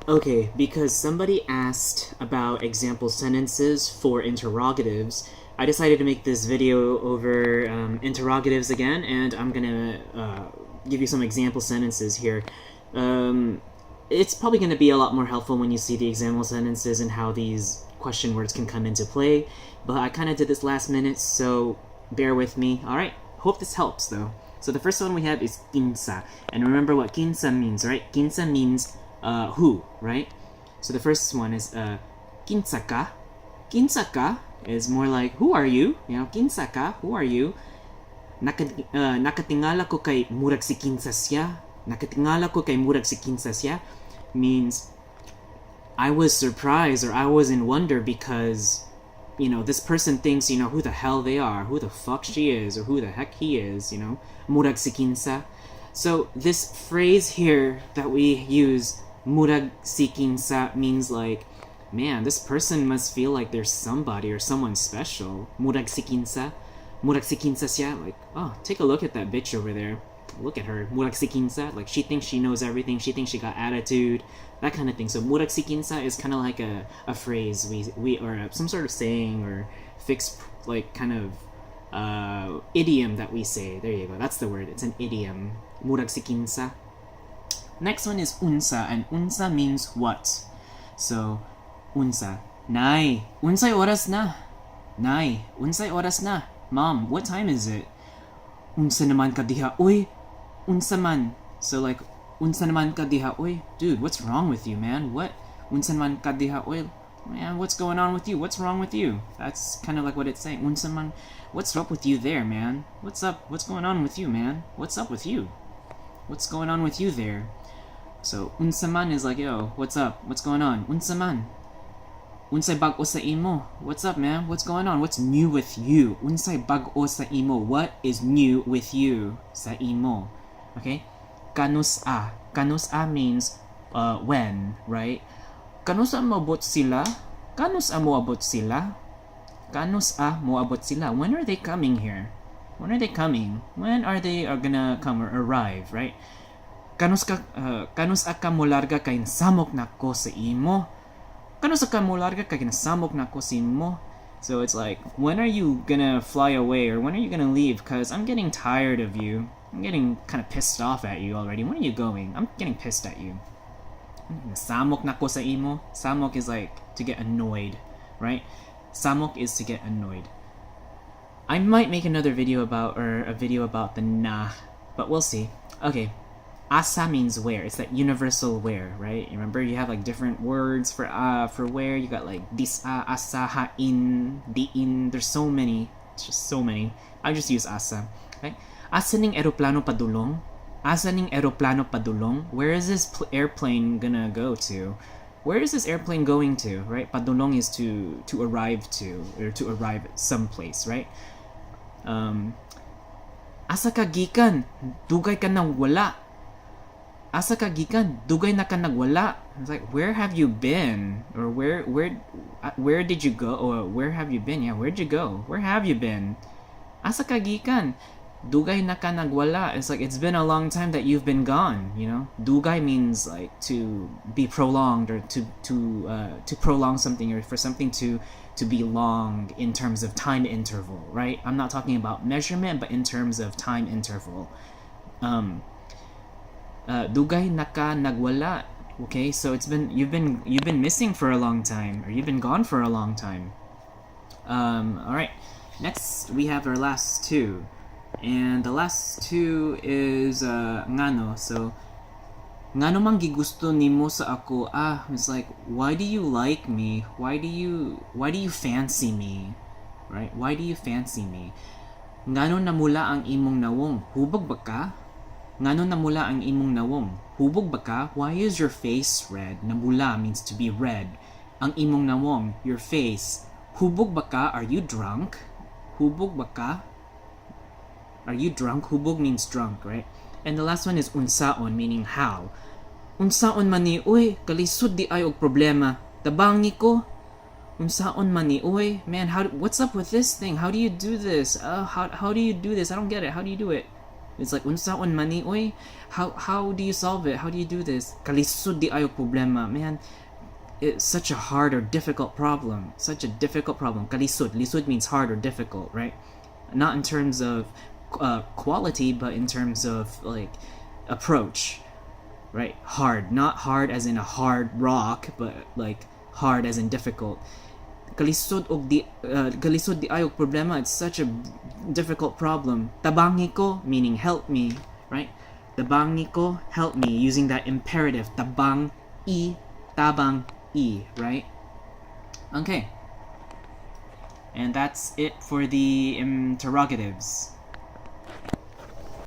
Okay, because somebody asked about example sentences for interrogatives, I decided to make this video over interrogatives again, and I'm gonna give you some example sentences here. It's probably gonna be a lot more helpful when you see the example sentences and how these question words can come into play, but I kind of did this last minute, so bear with me. Alright, hope this helps though. So the first one we have is kinsa, and remember what kinsa means, right? Kinsa means who, right? So the first one is kinsa ka. Kinsa ka is more like who are you? You know, kinsa ka, who are you? Nakatingala ko kay murag si kinsa siya. Nakatingala ko kay murag si kinsa siya means I was surprised or I was in wonder because, you know, this person thinks, you know, who the hell they are, who the fuck she is, or who the heck he is, you know, murag si kinsa. So this phrase here that we use, murag si kinsa, means like, man, this person must feel like there's somebody or someone special. Murag si kinsa. Murag si kinsa siya. Like, oh, take a look at that bitch over there. Look at her. Murag si kinsa. Like, she thinks she knows everything. She thinks she got attitude. That kind of thing. So murag si kinsa is kind of like a phrase we or some sort of saying or fixed like kind of idiom that we say. There you go. That's the word. It's an idiom. Murag si kinsa. Next one is unsa, and unsa means what. So unsa. Nay, unsay oras na? Nay, unsay oras na? Mom, what time is it? Unsa naman ka diha? Uy, unsa man. So like, unsa naman ka diha? Uy, dude, what's wrong with you, man? What? Unsa naman ka diha? Uy, man, what's going on with you? What's wrong with you? That's kind of like what it's saying. Unsa man, what's up with you there, man? What's up? What's going on with you, man? What's up with you? What's going on with you there? So, unsa man is like, yo, what's up? What's going on? Unsa man. Unsay bag-o sa imo? What's up, man? What's going on? What's new with you? Unsay bag-o sa imo? What is new with you? Sa imo. Okay? Kanus-a. Kanus-a means when, right? Kanus-a moabot sila? Kanus-a moabot sila? Kanus-a moabot sila? When are they coming here? When are they coming? When are they gonna come or arrive, right? Kanus-a ka molarga kay samok nako sa imo? Kanus-a ka molarga kay samok nako sa imo? So it's like, when are you gonna fly away, or when are you gonna leave? Because I'm getting tired of you. I'm getting kind of pissed off at you already. When are you going? I'm getting pissed at you. Samok nako sa imo? Samok is like to get annoyed, right? Samok is to get annoyed. I might make another video about, or a video about the na, but we'll see. Okay. Asa means where. It's that universal where, right? You remember you have like different words for where. You got like disa, asa, hain, diin. There's so many. It's just so many. I just use asa. Okay? Asa ning eroplano padulong? Asa ning eroplano padulong? Where is this airplane gonna go to? Where is this airplane going to, right? Padulong is to arrive to, or to arrive someplace, right? Asa ka gikan? Dugay ka nang wala. Asa ka gikan? Dugay na ka nagwala. It's like, where have you been? Or where did you go? Or where have you been? Yeah, where'd you go? Where have you been? Asa ka gikan? Dugay na ka nagwala. It's like, it's been a long time that you've been gone, you know? Dugay means like to be prolonged, or to prolong something, or for something to be long in terms of time interval, right? I'm not talking about measurement, but in terms of time interval. Dugay naka nagwala. Okay, so you've been missing for a long time, or you've been gone for a long time. All right. Next, we have our last two, and the last two is ngano. So ngano man gigusto nimo sa ako? It's like, why do you like me? Why do you fancy me? Right? Why do you fancy me? Ngano namula ang imong nawong? Hubog ba ka? Ngano namula ang imong nawong? Hubog ba ka? Why is your face red? Namula means to be red. Ang imong nawong, your face. Hubog ba ka? Are you drunk? Hubog ba ka? Are you drunk? Hubog means drunk, right? And the last one is unsaon, meaning how. Unsaon man ni, uy, kalisod di ay og problema. Tabangi ko. Unsaon man ni, uy, man, what's up with this thing? How do you do this? How do you do this? I don't get it. How do you do it? It's like, unsaon mani, oy? How do you solve it? How do you do this? Kalisod di ayo problema. Man, it's such a hard or difficult problem. Such a difficult problem. Kalisod. Lisod means hard or difficult, right? Not in terms of quality, but in terms of like approach, right? Hard, not hard as in a hard rock, but like hard as in difficult. Kalisod di ayog problema. It's such a difficult problem. Tabangi ko, meaning help me, right? Tabangi ko, help me, using that imperative. Tabang i, right? Okay. And that's it for the interrogatives.